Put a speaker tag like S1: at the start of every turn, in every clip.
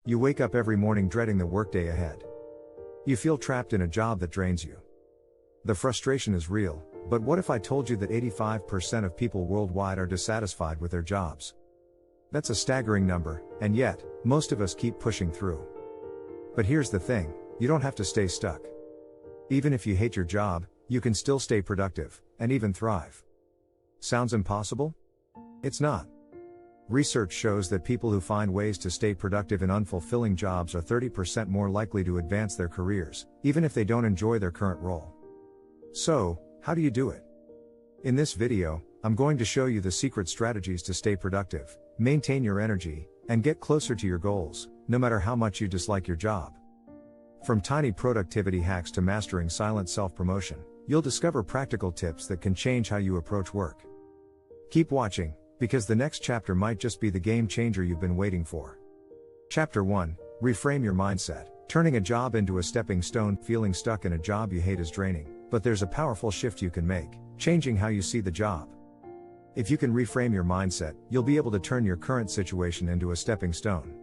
S1: You wake up every morning dreading the workday ahead. You feel trapped in a job that drains you. The frustration is real, but what if I told you that 85% of people worldwide are dissatisfied with their jobs? That's a staggering number, and yet, most of us keep pushing through. But here's the thing, you don't have to stay stuck. Even if you hate your job, you can still stay productive, and even thrive. Sounds impossible? It's not. Research shows that people who find ways to stay productive in unfulfilling jobs are 30% more likely to advance their careers, even if they don't enjoy their current role. So, how do you do it? In this video, I'm going to show you the secret strategies to stay productive, maintain your energy, and get closer to your goals, no matter how much you dislike your job. From tiny productivity hacks to mastering silent self-promotion, you'll discover practical tips that can change how you approach work. Keep watching, because the next chapter might just be the game changer you've been waiting for. Chapter 1, Reframe your mindset. Turning a job into a stepping stone. Feeling stuck in a job you hate is draining, but there's a powerful shift you can make, changing how you see the job. If you can reframe your mindset, you'll be able to turn your current situation into a stepping stone.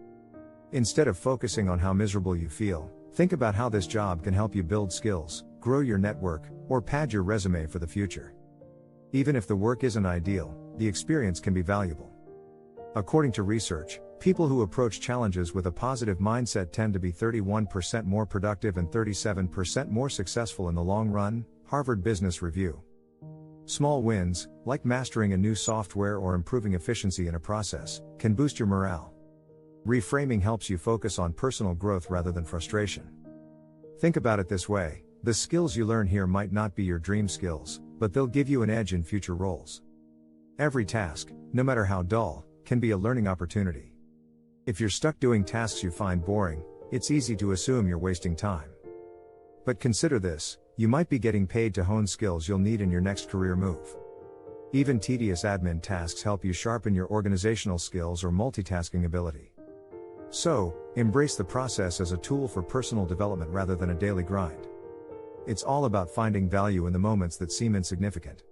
S1: Instead of focusing on how miserable you feel, think about how this job can help you build skills, grow your network, or pad your resume for the future. Even if the work isn't ideal, the experience can be valuable. According to research, people who approach challenges with a positive mindset tend to be 31% more productive and 37% more successful in the long run. Harvard Business Review. Small wins, like mastering a new software or improving efficiency in a process, can boost your morale. Reframing helps you focus on personal growth rather than frustration. Think about it this way, the skills you learn here might not be your dream skills, but they'll give you an edge in future roles. Every task, no matter how dull, can be a learning opportunity. If you're stuck doing tasks you find boring, it's easy to assume you're wasting time. But consider this, you might be getting paid to hone skills you'll need in your next career move. Even tedious admin tasks help you sharpen your organizational skills or multitasking ability. So, embrace the process as a tool for personal development rather than a daily grind. It's all about finding value in the moments that seem insignificant.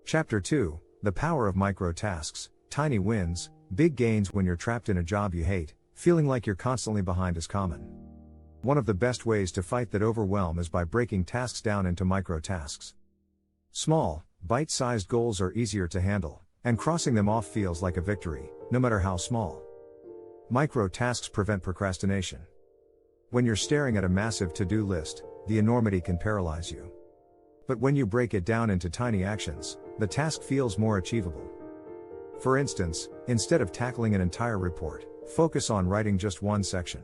S1: Chapter 2, The Power of Micro Tasks. Tiny wins, big gains. When you're trapped in a job you hate, feeling like you're constantly behind is common. One of the best ways to fight that overwhelm is by breaking tasks down into micro tasks. Small, bite-sized goals are easier to handle, and crossing them off feels like a victory, no matter how small. Micro tasks prevent procrastination. When you're staring at a massive to-do list, the enormity can paralyze you. But when you break it down into tiny actions, the task feels more achievable. For instance, instead of tackling an entire report, focus on writing just one section.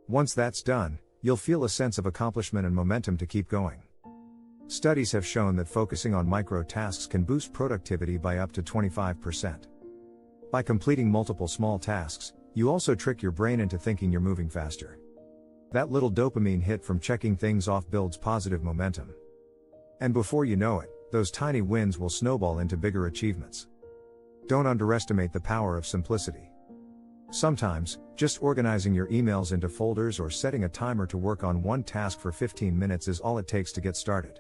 S1: Once that's done, you'll feel a sense of accomplishment and momentum to keep going. Studies have shown that focusing on micro tasks can boost productivity by up to 25%. By completing multiple small tasks, you also trick your brain into thinking you're moving faster. That little dopamine hit from checking things off builds positive momentum. And before you know it, those tiny wins will snowball into bigger achievements. Don't underestimate the power of simplicity. Sometimes, just organizing your emails into folders or setting a timer to work on one task for 15 minutes is all it takes to get started.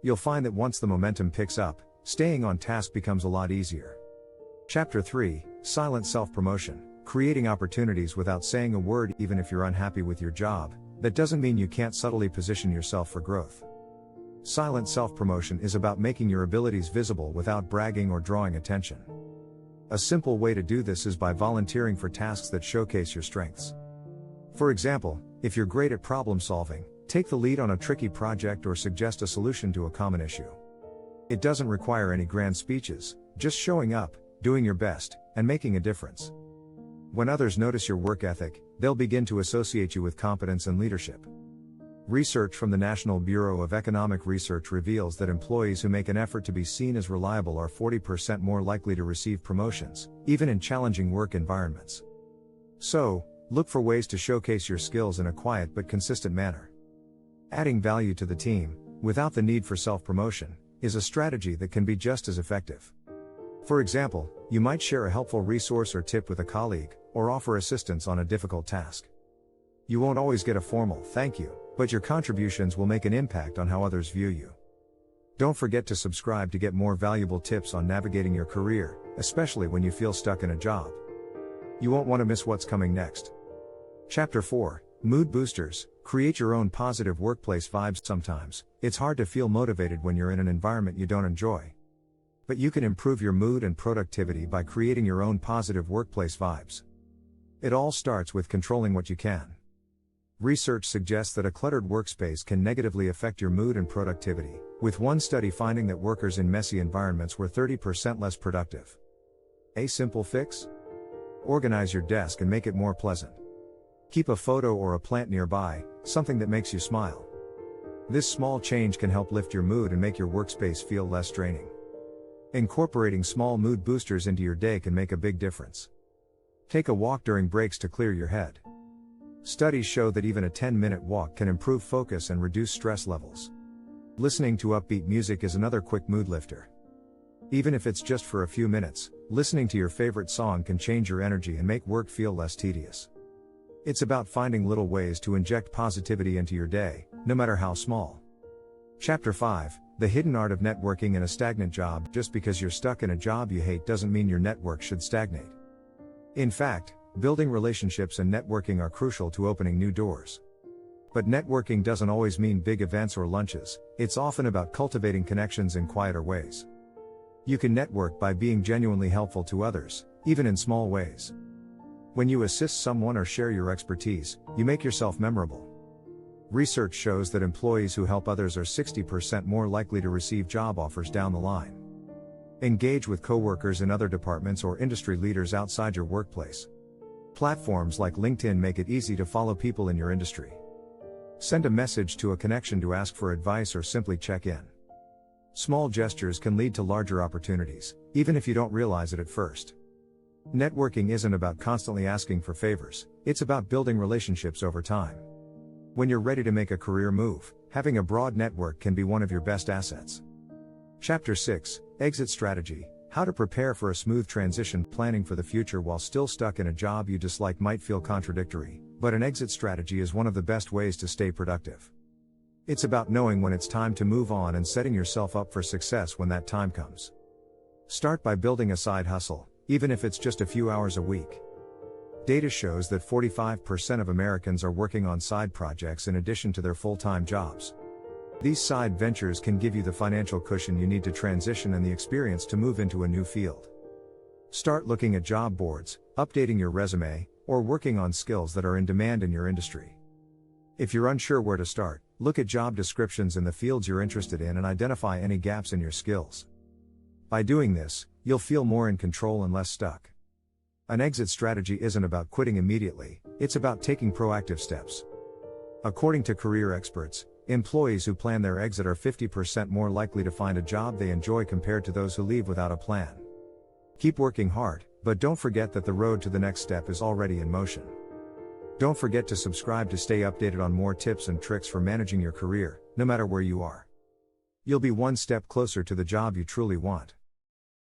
S1: You'll find that once the momentum picks up, staying on task becomes a lot easier. Chapter 3, Silent Self-Promotion. Creating opportunities without saying a word. Even if you're unhappy with your job, that doesn't mean you can't subtly position yourself for growth. Silent self-promotion is about making your abilities visible without bragging or drawing attention. A simple way to do this is by volunteering for tasks that showcase your strengths. For example, if you're great at problem solving, take the lead on a tricky project or suggest a solution to a common issue. It doesn't require any grand speeches, just showing up, doing your best, and making a difference. When others notice your work ethic, they'll begin to associate you with competence and leadership. Research from the National Bureau of Economic Research reveals that employees who make an effort to be seen as reliable are 40% more likely to receive promotions, even in challenging work environments. So, look for ways to showcase your skills in a quiet but consistent manner. Adding value to the team, without the need for self-promotion, is a strategy that can be just as effective. For example, you might share a helpful resource or tip with a colleague, or offer assistance on a difficult task. You won't always get a formal thank you, but your contributions will make an impact on how others view you. Don't forget to subscribe to get more valuable tips on navigating your career, especially when you feel stuck in a job. You won't want to miss what's coming next. Chapter 4, Mood Boosters. Create your own positive workplace vibes. Sometimes, it's hard to feel motivated when you're in an environment you don't enjoy. But you can improve your mood and productivity by creating your own positive workplace vibes. It all starts with controlling what you can. Research suggests that a cluttered workspace can negatively affect your mood and productivity, with one study finding that workers in messy environments were 30% less productive. A simple fix? Organize your desk and make it more pleasant. Keep a photo or a plant nearby, something that makes you smile. This small change can help lift your mood and make your workspace feel less draining. Incorporating small mood boosters into your day can make a big difference. Take a walk during breaks to clear your head. Studies show that even a 10-minute walk can improve focus and reduce stress levels. Listening to upbeat music is another quick mood lifter. Even if it's just for a few minutes, listening to your favorite song can change your energy and make work feel less tedious. It's about finding little ways to inject positivity into your day, no matter how small. Chapter 5, The Hidden Art of Networking in a Stagnant Job. Just because you're stuck in a job you hate doesn't mean your network should stagnate. In fact, building relationships and networking are crucial to opening new doors. But networking doesn't always mean big events or lunches, it's often about cultivating connections in quieter ways. You can network by being genuinely helpful to others, even in small ways. When you assist someone or share your expertise, you make yourself memorable. Research shows that employees who help others are 60% more likely to receive job offers down the line. Engage with coworkers in other departments or industry leaders outside your workplace. Platforms like LinkedIn make it easy to follow people in your industry. Send a message to a connection to ask for advice or simply check in. Small gestures can lead to larger opportunities, even if you don't realize it at first. Networking isn't about constantly asking for favors, it's about building relationships over time. When you're ready to make a career move, having a broad network can be one of your best assets. Chapter 6, Exit Strategy. How to prepare for a smooth transition. Planning for the future while still stuck in a job you dislike might feel contradictory, but an exit strategy is one of the best ways to stay productive. It's about knowing when it's time to move on and setting yourself up for success when that time comes. Start by building a side hustle, even if it's just a few hours a week. Data shows that 45% of Americans are working on side projects in addition to their full-time jobs. These side ventures can give you the financial cushion you need to transition and the experience to move into a new field. Start looking at job boards, updating your resume, or working on skills that are in demand in your industry. If you're unsure where to start, look at job descriptions in the fields you're interested in and identify any gaps in your skills. By doing this, you'll feel more in control and less stuck. An exit strategy isn't about quitting immediately, it's about taking proactive steps. According to career experts, employees who plan their exit are 50% more likely to find a job they enjoy compared to those who leave without a plan. Keep working hard, but don't forget that the road to the next step is already in motion. Don't forget to subscribe to stay updated on more tips and tricks for managing your career, no matter where you are. You'll be one step closer to the job you truly want.